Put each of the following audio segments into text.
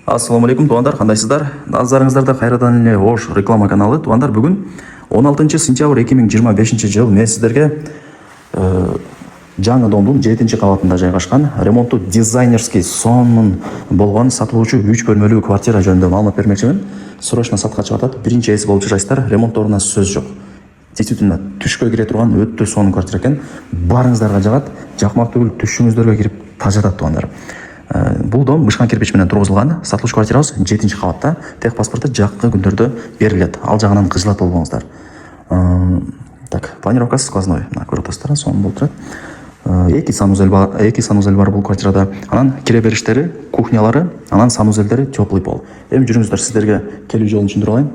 Ассаламу алейкум, туғандар, қандайсыздар? Назарыңыздарда қайрадан эле Ош реклама каналы. Туғандар, бүгін 16 сентябрь 2025 жыл мен сіздерге жаңы домдун 7 кабатында жайгашкан ремонтту дизайнерский сонун болгон сатылуучу 3 бөлмөлүү квартира жөнүндө маалымат бермекчимин. Срочно сатка чыгып атат. Биринчи эси болуп жашайсыздар. Ремонтторуна сөз жок. Действительно түшкө кире турган өтө сонун квартира экен. Барыңыздарга жагат. Жакмак түгүл түшүңүздөргө кирип тажатат тугандар. Бул дом бышкан кирпич менен тургузулган. Сатылуучу квартирабыз 7 кабатта. Тех паспорту жаккы күндөрдө берилет. Ал жагынан кыжылат болбоңуздар. Так, планировкасы сквозной. Көрүп атасыздар, сонун болуп турат. Эки санузел бар бул квартирада. Анан кире бериштери, кухнялары, анан санузелдери теплый пол. Эми жүрүңүздөр, сиздерге келүү жолун түшүндүрө алайын.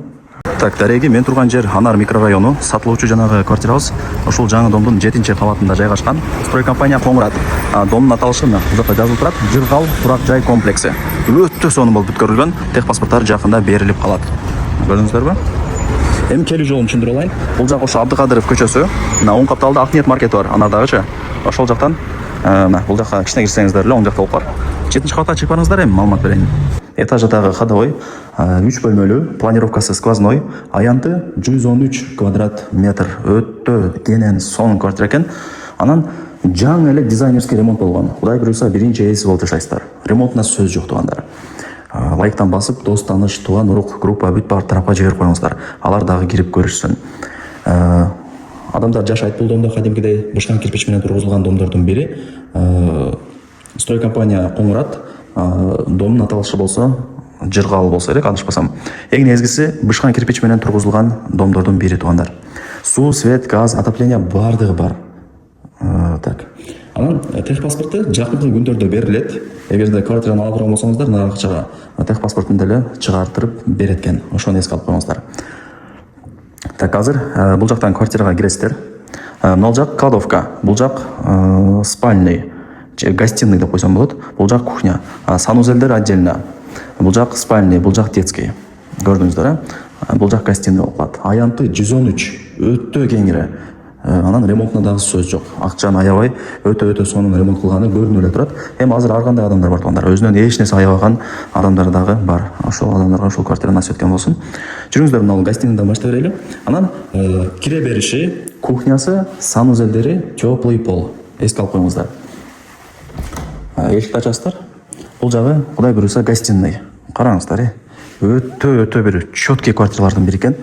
Так, дареги, мен турган жер Анар микрорайону. Сатылуучу жанагы квартирабыз ушул жаңы домдун 7 кабатында жайгашкан. Стройкомпания Коңурат. Домдун аталышы бул жакта жазылып турат. Жыргал турак жай комплекси. Өтө сонун болуп бүткөрүлгөн. Тех паспорттар жакында берилип калат. Көрдүңүздөрбү? Эми келүү жолун түшүндүрө алайын. Бул жак ошо Абдыкадыров көчөсү. Оң капталда Акниет маркети бар. Анардагычы. Ошол жактан бул жакка кичине кирсеңиздер эле оң жакта болуп калат. 7 кабатка чыгып барыңыздар, эми маалымат берейин. Этаждагы ходовой 3 бөлмөлүү, планировкасы сквозной, аянты 113 квадрат метр. Өтө кенен сонун квартира экен. Анан жаңы эле дизайнерский ремонт болгон. Кудай буйруса биринчи эси болуп жашайсыздар. Ремонтуна сөз жок тугандар. Лайктан басып, дос таныш, тууган урук, группа бүт бар тарапка жиберип коюңуздар. Алар дагы кирип көрүшсүн. Адамдар жашайт бул домдо, кадимкидей бышкан кирпич менен тургузулган домдордун бири. Стройкомпания Коңурат. Домдун аталышы болсо Жыргал болсо керек, адышпасам. Эң негизгиси бышкан кирпич менен тургузулган домдордун бири тугандар. Суу, свет, газ, отопление бардыгы бар. Так. Анан тех паспорту жакынкы күндөрдө берилет. Эгерде квартираны ала турган болсоңуздар, нарак акчага тех паспортун деле чыгартырып берет экен. Ошону эске алып коюңуздар. Так, азыр бул жактан квартирага киресиздер. Мына жак кладовка, бул жак спальный, гостиный деп койсом болот. Бул жак кухня, санузелдер отдельно. Бул жак спальный, бул жак детский. Көрдүңүздөр, бул жак гостиный болуп калат. Аянты 113, өтө кеңири. Анан ремонтуна дагы сөз жок. Акчаны аябай, өтө сонун ремонт кылганы көрүнүп эле турат. Эми азыр ар кандай адамдар бар тугандар. Өзүнөн эч нерсе аябаган адамдар дагы бар. Ошол адамдарга ушул квартира насип эткен болсун. Жүрүңүздөр, мына гостиныйдан баштап берели. Анан кире бериши, кухнясы, санузелдери, теплый пол. Эске алып коюңуздар. Эшикти ачасыздар. Бул жагы кудай буйруса гостиный. Караңыздар, өтө бир четкий квартиралардын бири экен.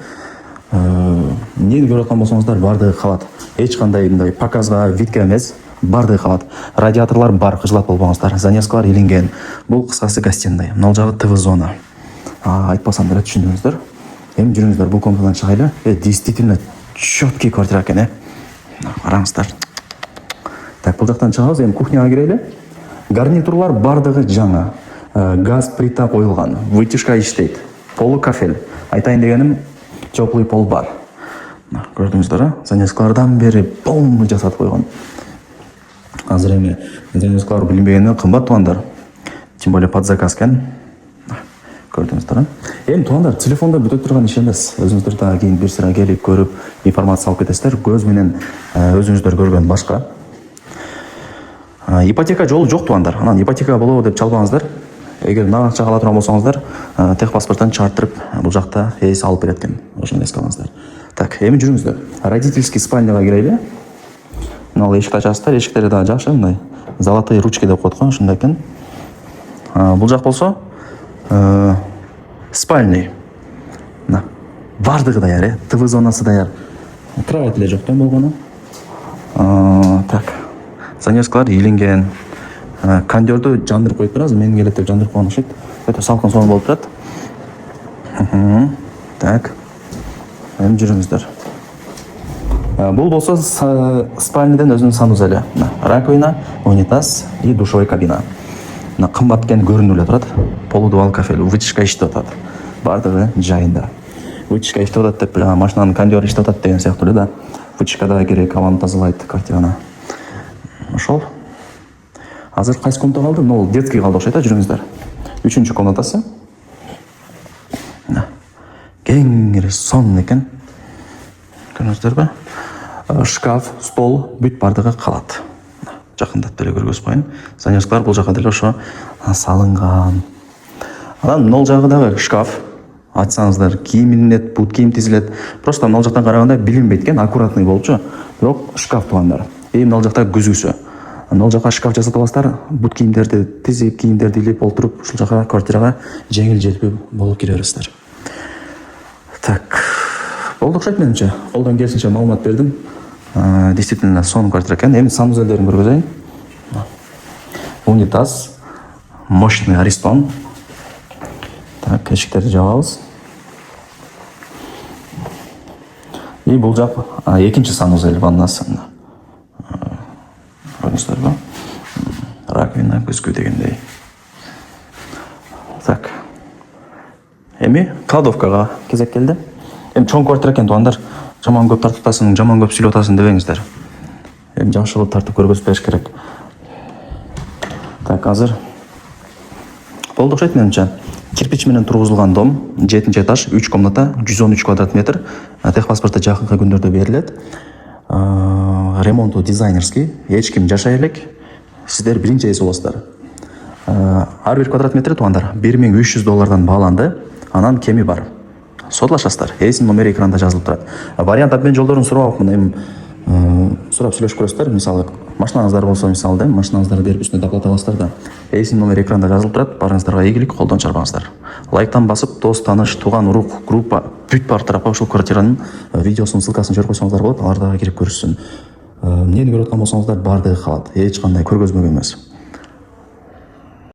Эмнени көрүп аткан болсоңуздар, бардыгы калат. Эч кандай мындай показга, видке эмес, бардыгы калат. Радиаторлор бар, кыжылат болбоңуздар. Занескалар илинген. Бул кыскасы гостиный. Мына жагы ТВ зона. Айтпасам деле түшүндүңүздөр. Эми жүрүңүздөр, бул комнатадан чыгайлы. Действительно четкий квартира экен, караңыздар. Так, бул жактан чыгабыз, эми кухняга кирели. Гарнитурлар бардыгы жаңы. Газ плита коюлган, вытяжка иштейт. Полу кафель. Айтайын дегеним, теплый пол бар. Көрдүңүздөр, занескалардан бери полный жасатып койгон. Азыр эми занескалар билинбегени кымбат тугандар. Тем более под заказ экен. Көрдүңүздөр. Эми тугандар, телефондо бүтө турган иш эмес. Өзүңүздөр дагы кийин бир сыра келип көрүп, информация алып кетесиздер. Көз менен өзүңүздөр көргөн башка. Ипотека жолу жок тугандар. Анан ипотека болобу деп чалбаңыздар. Эгер нарак акча ала турган болсоңуздар, тех паспорттан чыгартып, бул жакта эс алып берет экен. Ошону эске алыңыздар. Так, эми жүрүңүздөр. Родительский спальняга кирели. Мына эшикти ачасыздар, эшиктери да жакшы, мындай золотые ручки деп коет го, ушундай экен. Бул жак болсо спальный. Мына бардыгы даяр, ТВ зонасы даяр. Кровать эле жоктон болгону. Так. Занескалар илинген. Кондерду жандырып коюп турабыз, мен келет деп жандырып койгон окшойт. Өтө салкын сонун болуп турат. Так. Эми жүрүңүздөр. Бул болсо спальныйдын өзүнүн санузели. Раковина, унитаз и душевой кабина. Кымбат экен көрүнүп эле турат. Полудуал кафель, вытяжка иштеп атат. Бардыгы жайында. Вытяжка иштеп атат деп, машинанын кондери иштеп атат деген сыяктуу эле да. Вытяжка да керек, абаны тазалайт квартираны. Ошол. Азыр кайсы комната калды? Ол детский калды окшойт, жүрүңүздөр. 3-чү комнатасы. Кеңири сонун экен. Көрүңүздөрбү? Шкаф, стол, бүт бардыгы калат. Жакындап деле көргөзүп коеюн. Занескалар бул жака деле ошо салынган. Анан мынау жагы дагы шкаф. Айтсаңыздар, кийим илинет, бут кийим тизилет. Просто мынау жактан караганда билинбейт экен, аккуратный болчу. Бирок шкаф туугандар. Мынау жакта күзгүсү. Мынау жака шкаф жасап аласыздар, бут кийимдерди тизип, кийимдерди илип олтуруп, ушул жака квартирага жеңил желпи болуп кире бересиздер. Так. Болду окшойт менимче. Колдон келишинче маалымат бердим. Действительно сонун квартира экен. Эми санузелдерин көргөзөйүн. Унитаз, мощный Аристон. Так, эшиктерди жабабыз. И бул жак экинчи санузел ваннасы. Көрдүңүздөрбү? Раковина, күзгү дегендей. Так. Эми кладовкага кезек келди. Эми чоң квартира экен туугандар. Жаман көп тартып атасың, жаман көп сүйлөп атасың дебеңиздер. Эми жакшы кылып тартып көргөзүп бериш керек. Так, азыр болду окшойт менимче. Кирпич менен тургузулган дом, 7 этаж, 3 комната, 113 квадрат метр. Техпаспортто жакынкы күндөрдө берилет. Ремонту дизайнерский, эч ким жашай элек. Сиздер биринчи эс болосуздар. Ар бир квадрат метри туугандар $1300 бааланды. Анан кеми бар. Сотлашасыздар. Эсин номери экранда жазылып турат. Вариант обмен жолдорун сурабапмын. Эми сурап сүйлөшүп көрөсүздөр. Мисалы, машинаңыздар болсо, мисалы, машинаңыздарды берип үстүнө доплата аласыздар да. Эсин номери экранда жазылып турат. Барыңыздарга ийгилик, колдон чарбаңыздар. Лайктан басып, дос, таныш, туган, урук, группа, бүт бар тарапка ушул квартиранын видеосунун ссылкасын жиберип койсоңуздар болот. Алар дагы кирип көрүшсүн. Эмнени көрүп аткан болсоңуздар баардыгы калат. Эч кандай көргөзмөгөн эмес.